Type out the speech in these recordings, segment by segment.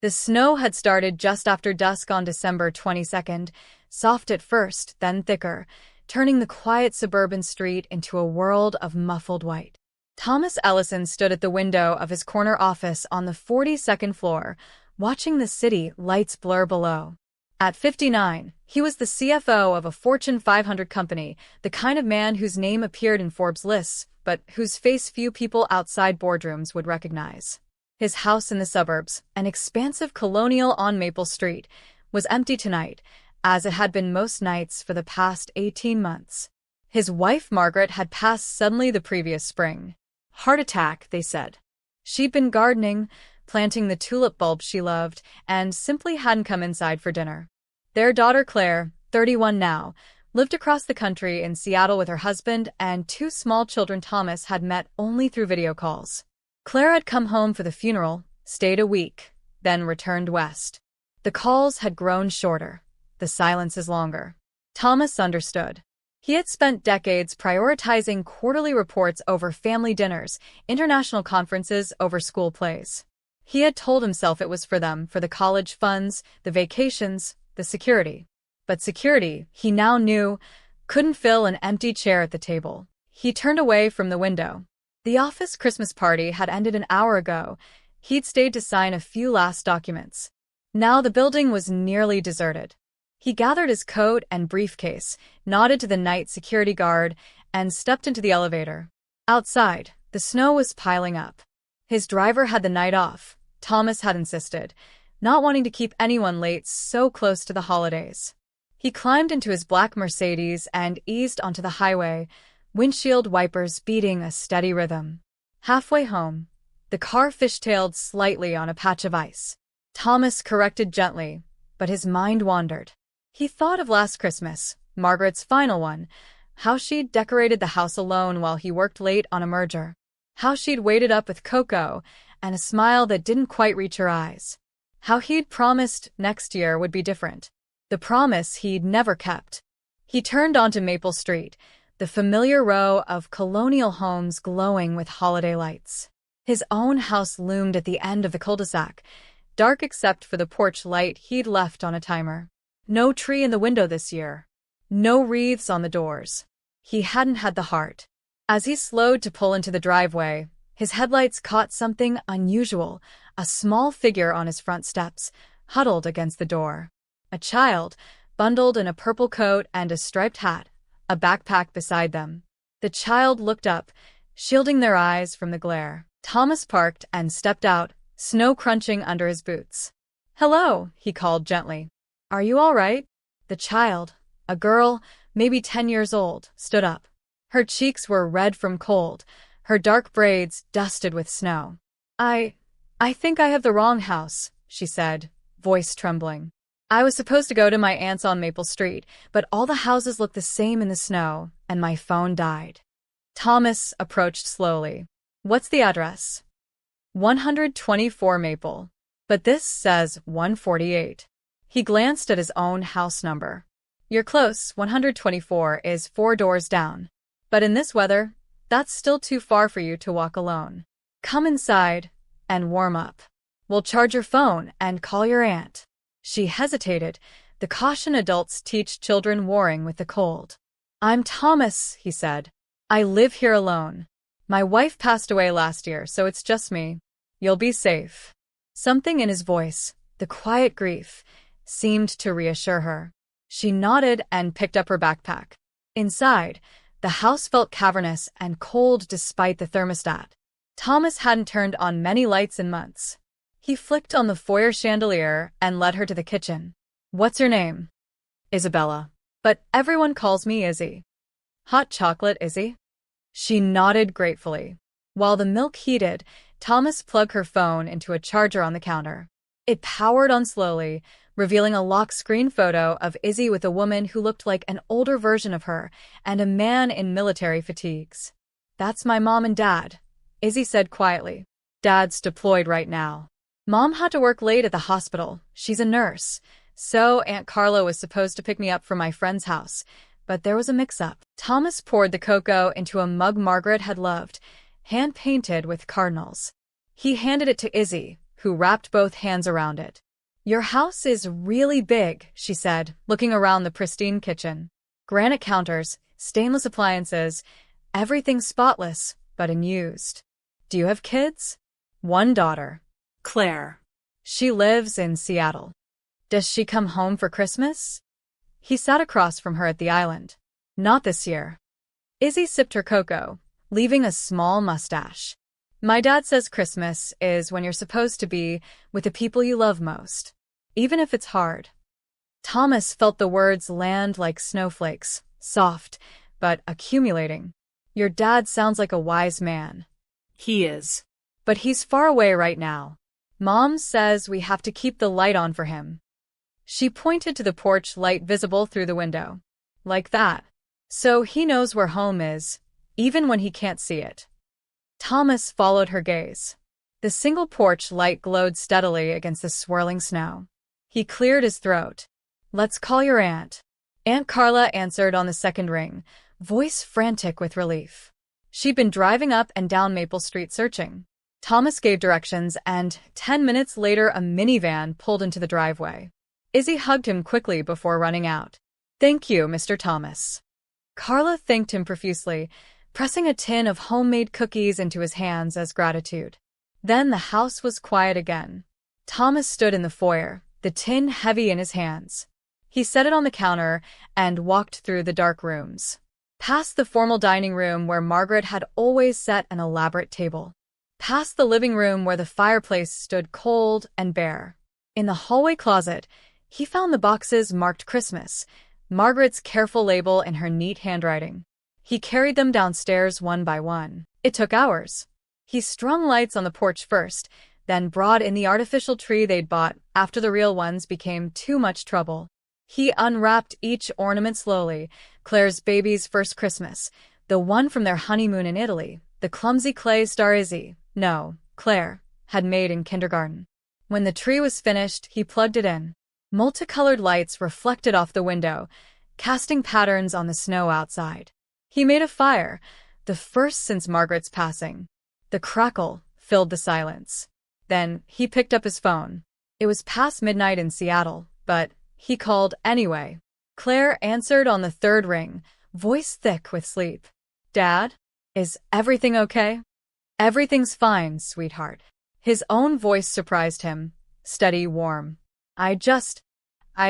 The snow had started just after dusk on December 22nd, soft at first, then thicker, turning the quiet suburban street into a world of muffled white. Thomas Ellison stood at the window of his corner office on the 42nd floor, watching the city lights blur below. At 59, he was the CFO of a Fortune 500 company, the kind of man whose name appeared in Forbes lists, but whose face few people outside boardrooms would recognize. His house in the suburbs, an expansive colonial on Maple Street, was empty tonight, as it had been most nights for the past 18 months. His wife Margaret had passed suddenly the previous spring. Heart attack, they said. She'd been gardening, planting the tulip bulbs she loved, and simply hadn't come inside for dinner. Their daughter Claire, 31 now, lived across the country in Seattle with her husband, and two small children Thomas had met only through video calls. Claire had come home for the funeral, stayed a week, then returned west. The calls had grown shorter, the silences longer. Thomas understood. He had spent decades prioritizing quarterly reports over family dinners, international conferences over school plays. He had told himself it was for them, for the college funds, the vacations, the security. But security, he now knew, couldn't fill an empty chair at the table. He turned away from the window. The office Christmas party had ended an hour ago. He'd stayed to sign a few last documents. Now the building was nearly deserted. He gathered his coat and briefcase, nodded to the night security guard, and stepped into the elevator. Outside, the snow was piling up. His driver had the night off, Thomas had insisted, not wanting to keep anyone late so close to the holidays. He climbed into his black Mercedes and eased onto the highway, windshield wipers beating a steady rhythm. Halfway home, the car fishtailed slightly on a patch of ice. Thomas corrected gently, but his mind wandered. He thought of last Christmas, Margaret's final one, how she'd decorated the house alone while he worked late on a merger, how she'd waited up with cocoa and a smile that didn't quite reach her eyes, how he'd promised next year would be different, the promise he'd never kept. He turned onto Maple Street, the familiar row of colonial homes glowing with holiday lights. His own house loomed at the end of the cul-de-sac, dark except for the porch light he'd left on a timer. No tree in the window this year. No wreaths on the doors. He hadn't had the heart. As he slowed to pull into the driveway, his headlights caught something unusual, a small figure on his front steps, huddled against the door. A child, bundled in a purple coat and a striped hat, a backpack beside them. The child looked up, shielding their eyes from the glare. Thomas parked and stepped out, snow crunching under his boots. "Hello," he called gently. "Are you all right?" The child, a girl, maybe 10 years old, stood up. Her cheeks were red from cold, her dark braids dusted with snow. I think I have the wrong house," she said, voice trembling. "I was supposed to go to my aunt's on Maple Street, but all the houses look the same in the snow, and my phone died." Thomas approached slowly. "What's the address?" 124 Maple. "But this says 148. He glanced at his own house number. "You're close, 124 is 4 doors down. But in this weather, that's still too far for you to walk alone. Come inside and warm up. We'll charge your phone and call your aunt." She hesitated, the caution adults teach children warring with the cold. "I'm Thomas," he said. "I live here alone. My wife passed away last year, so it's just me. You'll be safe." Something in his voice, the quiet grief, seemed to reassure her. She nodded and picked up her backpack. Inside, the house felt cavernous and cold despite the thermostat. Thomas hadn't turned on many lights in months. He flicked on the foyer chandelier and led her to the kitchen. "What's your name?" "Isabella. But everyone calls me Izzy." "Hot chocolate, Izzy?" She nodded gratefully. While the milk heated, Thomas plugged her phone into a charger on the counter. It powered on slowly, revealing a lock screen photo of Izzy with a woman who looked like an older version of her and a man in military fatigues. "That's my mom and dad," Izzy said quietly. "Dad's deployed right now. Mom had to work late at the hospital. She's a nurse. So Aunt Carla was supposed to pick me up from my friend's house, but there was a mix-up." Thomas poured the cocoa into a mug Margaret had loved, hand-painted with cardinals. He handed it to Izzy, who wrapped both hands around it. "Your house is really big," she said, looking around the pristine kitchen. Granite counters, stainless appliances, everything spotless, but unused. "Do you have kids?" "One daughter. Claire. She lives in Seattle." "Does she come home for Christmas?" He sat across from her at the island. "Not this year." Izzy sipped her cocoa, leaving a small mustache. "My dad says Christmas is when you're supposed to be with the people you love most, even if it's hard." Thomas felt the words land like snowflakes, soft, but accumulating. "Your dad sounds like a wise man." "He is. But he's far away right now. Mom says we have to keep the light on for him." She pointed to the porch light visible through the window. "Like that. So he knows where home is, even when he can't see it." Thomas followed her gaze. The single porch light glowed steadily against the swirling snow. He cleared his throat. "Let's call your aunt." Aunt Carla answered on the second ring, voice frantic with relief. She'd been driving up and down Maple Street searching. Thomas gave directions, and 10 minutes later a minivan pulled into the driveway. Izzy hugged him quickly before running out. "Thank you, Mr. Thomas." Carla thanked him profusely, pressing a tin of homemade cookies into his hands as gratitude. Then the house was quiet again. Thomas stood in the foyer, the tin heavy in his hands. He set it on the counter and walked through the dark rooms. Past the formal dining room where Margaret had always set an elaborate table. Past the living room where the fireplace stood cold and bare. In the hallway closet, he found the boxes marked Christmas, Margaret's careful label in her neat handwriting. He carried them downstairs one by one. It took hours. He strung lights on the porch first, then brought in the artificial tree they'd bought after the real ones became too much trouble. He unwrapped each ornament slowly, Claire's baby's first Christmas, the one from their honeymoon in Italy, the clumsy clay star Claire, had made in kindergarten. When the tree was finished, he plugged it in. Multicolored lights reflected off the window, casting patterns on the snow outside. He made a fire, the first since Margaret's passing. The crackle filled the silence. Then he picked up his phone. It was past midnight in Seattle, but he called anyway. Claire answered on the third ring, voice thick with sleep. "Dad? Is everything okay?" "Everything's fine, sweetheart." His own voice surprised him, steady, warm. I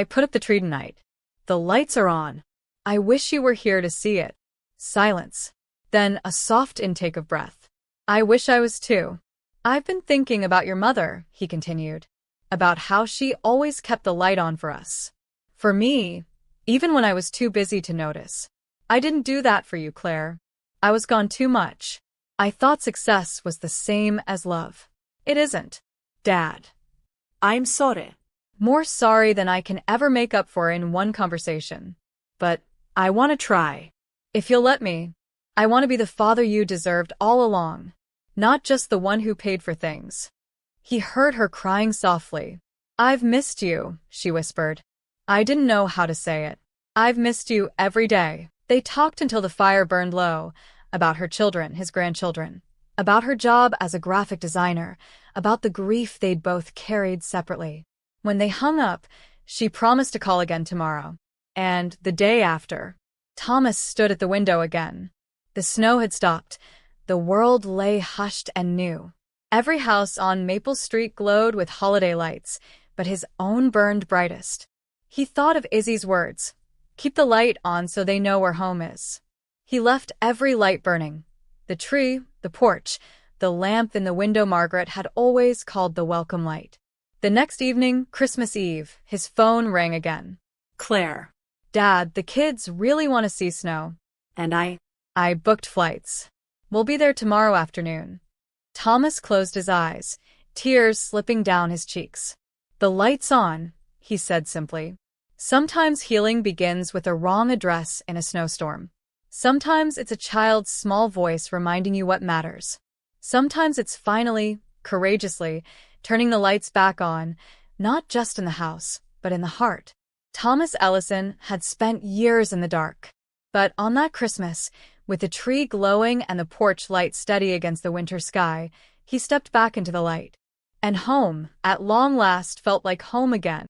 put up the tree tonight. The lights are on. I wish you were here to see it." Silence. Then a soft intake of breath. "I wish I was too." "I've been thinking about your mother," he continued. "About how she always kept the light on for us. For me, even when I was too busy to notice. I didn't do that for you, Claire. I was gone too much. I thought success was the same as love. It isn't. Dad. I'm sorry. More sorry than I can ever make up for in one conversation. But I want to try. If you'll let me, I want to be the father you deserved all along, not just the one who paid for things." He heard her crying softly. "I've missed you," she whispered. "I didn't know how to say it. I've missed you every day." They talked until the fire burned low, about her children, his grandchildren, about her job as a graphic designer, about the grief they'd both carried separately. When they hung up, she promised to call again tomorrow. And the day after, Thomas stood at the window again. The snow had stopped. The world lay hushed and new. Every house on Maple Street glowed with holiday lights, but his own burned brightest. He thought of Izzy's words, "Keep the light on so they know where home is." He left every light burning. The tree, the porch, the lamp in the window Margaret had always called the welcome light. The next evening, Christmas Eve, his phone rang again. "Claire. Dad, the kids really want to see snow. And I booked flights. We'll be there tomorrow afternoon." Thomas closed his eyes, tears slipping down his cheeks. "The light's on," he said simply. Sometimes healing begins with a wrong address in a snowstorm. Sometimes it's a child's small voice reminding you what matters. Sometimes it's finally, courageously, turning the lights back on, not just in the house, but in the heart. Thomas Ellison had spent years in the dark. But on that Christmas, with the tree glowing and the porch light steady against the winter sky, he stepped back into the light. And home, at long last, felt like home again.